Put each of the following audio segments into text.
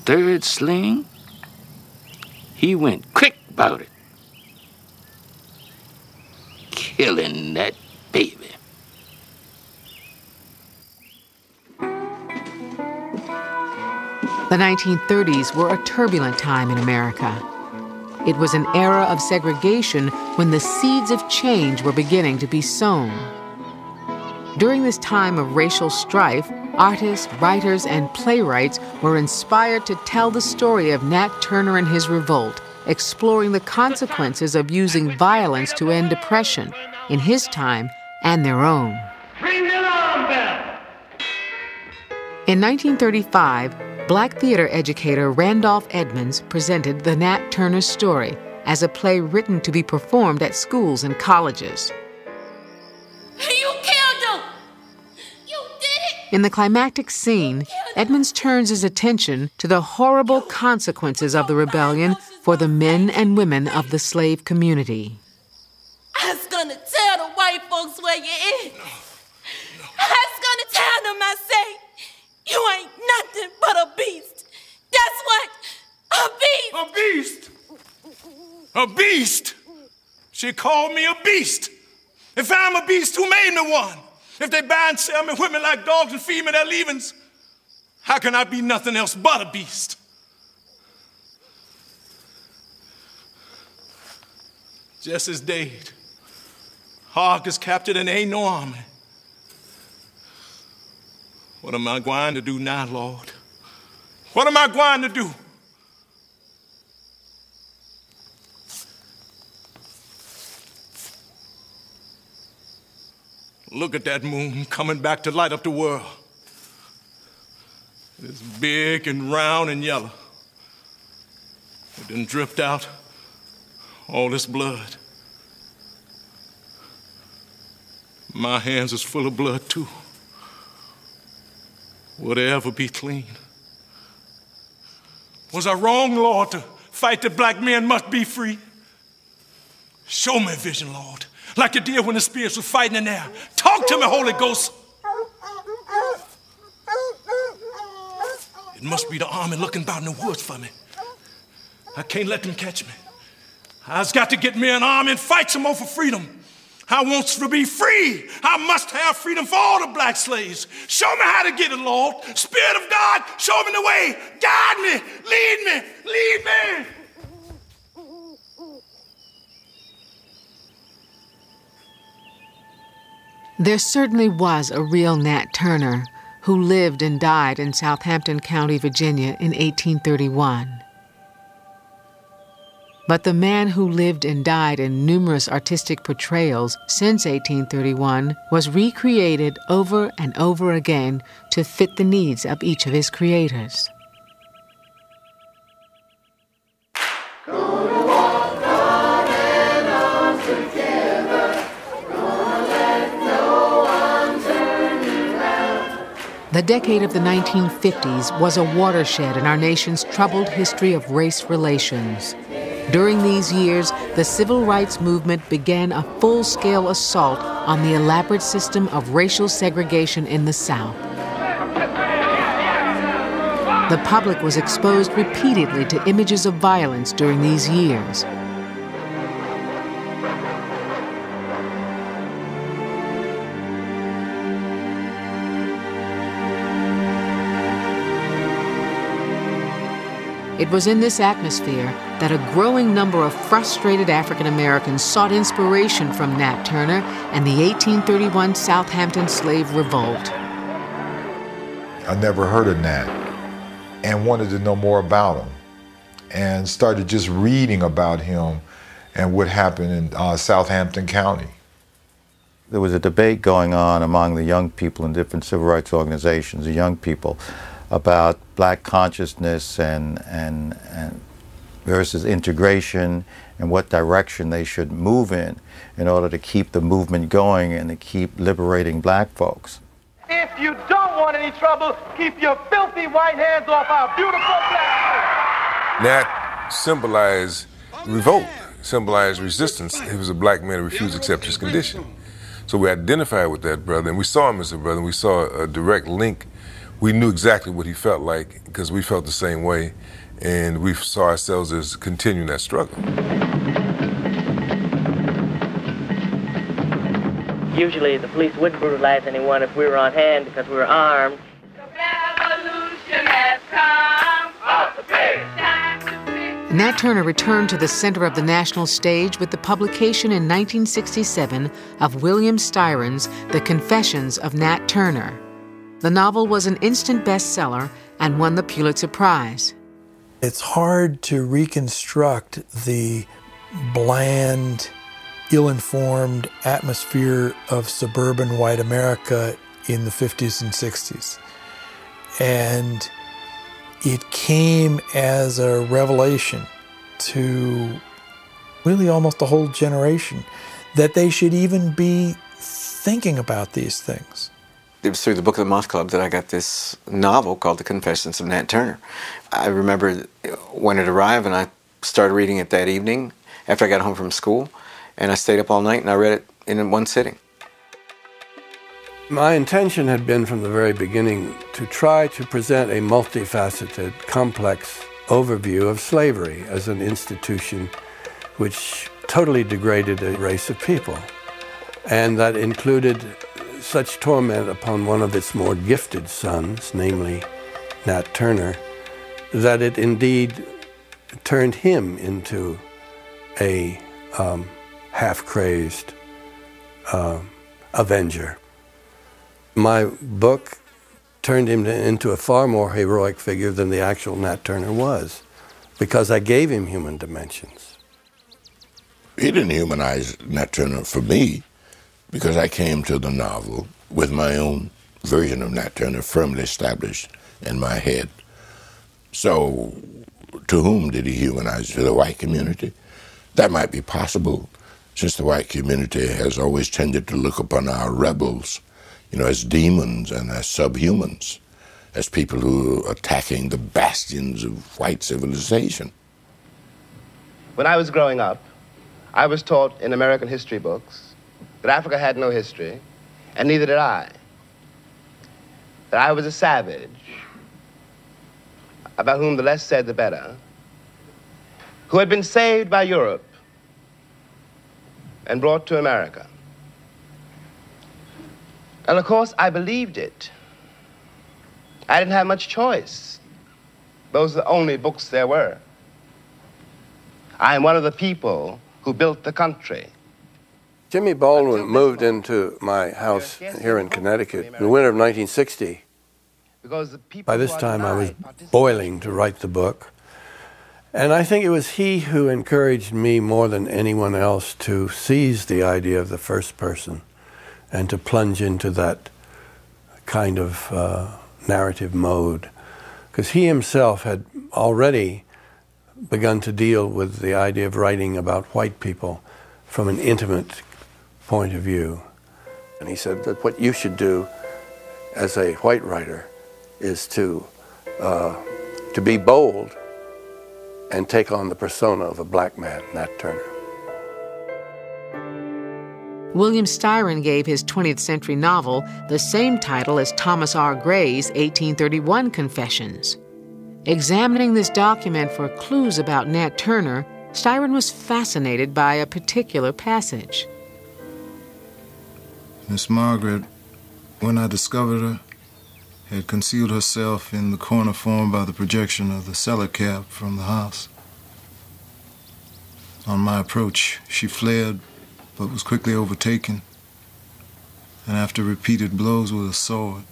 third sling, he went quick about it, killing that baby. The 1930s were a turbulent time in America. It was an era of segregation when the seeds of change were beginning to be sown. During this time of racial strife, artists, writers, and playwrights were inspired to tell the story of Nat Turner and his revolt, exploring the consequences of using violence to end oppression in his time and their own. Ring the alarm bell! In 1935, Black theater educator Randolph Edmonds presented the Nat Turner story as a play written to be performed at schools and colleges. You killed him! You did it! In the climactic scene, Edmonds turns his attention to the horrible consequences of the rebellion for the men and women of the slave community. I was gonna tell the white folks where you is. I was gonna tell them, I say, you ain't nothing but a beast. That's what, a beast. A beast? A beast? She called me a beast. If I'm a beast, who made me one? If they buy and sell me women like dogs and feed me their leavings, how can I be nothing else but a beast? Just as Dade, Hawk is captured and ain't no army. What am I going to do now, Lord? What am I going to do? Look at that moon coming back to light up the world. It's big and round and yellow. It done dripped out all this blood. My hands is full of blood, too. Will they ever be clean? Was I wrong, Lord, to fight that black men must be free? Show me a vision, Lord, like you did when the spirits were fighting in there. Talk to me, Holy Ghost. It must be the army looking about in the woods for me. I can't let them catch me. I've got to get me an army and fight some more for freedom. I want to be free. I must have freedom for all the black slaves. Show me how to get it, Lord. Spirit of God, show me the way. Guide me, lead me, lead me. There certainly was a real Nat Turner who lived and died in Southampton County, Virginia in 1831. But the man who lived and died in numerous artistic portrayals since 1831 was recreated over and over again to fit the needs of each of his creators. The decade of the 1950s was a watershed in our nation's troubled history of race relations. During these years, the civil rights movement began a full-scale assault on the elaborate system of racial segregation in the South. The public was exposed repeatedly to images of violence during these years. It was in this atmosphere that a growing number of frustrated African Americans sought inspiration from Nat Turner and the 1831 Southampton slave revolt. I never heard of Nat and wanted to know more about him and started just reading about him and what happened in Southampton County. There was a debate going on among the young people in different civil rights organizations, the young people, about black consciousness and versus integration and what direction they should move in order to keep the movement going and to keep liberating black folks. If you don't want any trouble, keep your filthy white hands off our beautiful black folks. Nat symbolized revolt, symbolized resistance. He was a black man who refused to accept his condition. So we identified with that brother, and we saw him as a brother, and we saw a direct link We knew exactly what he felt like because we felt the same way, and we saw ourselves as continuing that struggle. Usually the police wouldn't brutalize anyone if we were on hand because we were armed. The revolution has come. Nat Turner returned to the center of the national stage with the publication in 1967 of William Styron's The Confessions of Nat Turner. The novel was an instant bestseller and won the Pulitzer Prize. It's hard to reconstruct the bland, ill-informed atmosphere of suburban white America in the 50s and 60s. And it came as a revelation to really almost a whole generation that they should even be thinking about these things. It was through the Book of the Month Club that I got this novel called The Confessions of Nat Turner. I remember when it arrived, and I started reading it that evening after I got home from school, and I stayed up all night and I read it in one sitting. My intention had been from the very beginning to try to present a multifaceted, complex overview of slavery as an institution which totally degraded a race of people, and that included such torment upon one of its more gifted sons, namely Nat Turner, that it indeed turned him into a half-crazed avenger. My book turned him into a far more heroic figure than the actual Nat Turner was, because I gave him human dimensions. He didn't humanize Nat Turner for me, because I came to the novel with my own version of Nat Turner firmly established in my head. So, to whom did he humanize? To the white community? That might be possible, since the white community has always tended to look upon our rebels, as demons and as subhumans, as people who are attacking the bastions of white civilization. When I was growing up, I was taught in American history books that Africa had no history, and neither did I. That I was a savage, about whom the less said the better, who had been saved by Europe and brought to America. And of course, I believed it. I didn't have much choice. Those are the only books there were. I am one of the people who built the country. Jimmy Baldwin moved into my house here in Connecticut in the winter of 1960. By this time, I was boiling to write the book. And I think it was he who encouraged me more than anyone else to seize the idea of the first person and to plunge into that kind of narrative mode. Because he himself had already begun to deal with the idea of writing about white people from an intimate point of view. And he said that what you should do as a white writer is to be bold and take on the persona of a black man, Nat Turner. William Styron gave his 20th century novel the same title as Thomas R. Gray's 1831 Confessions. Examining this document for clues about Nat Turner, Styron was fascinated by a particular passage. Miss Margaret, when I discovered her, had concealed herself in the corner formed by the projection of the cellar cap from the house. On my approach, she fled, but was quickly overtaken, and after repeated blows with a sword,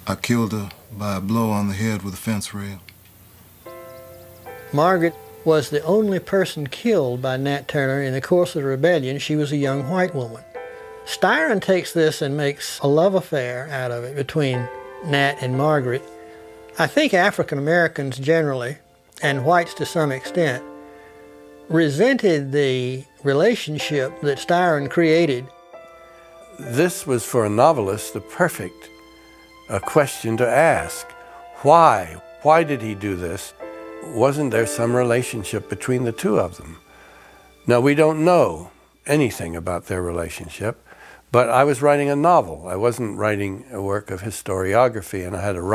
I killed her by a blow on the head with a fence rail. Margaret was the only person killed by Nat Turner in the course of the rebellion. She was a young white woman. Styron takes this and makes a love affair out of it between Nat and Margaret. I think African Americans generally, and whites to some extent, resented the relationship that Styron created. This was, for a novelist, the perfect question to ask. Why? Why did he do this? Wasn't there some relationship between the two of them? Now, we don't know anything about their relationship, But I was writing a novel. I wasn't writing a work of historiography, and I had to write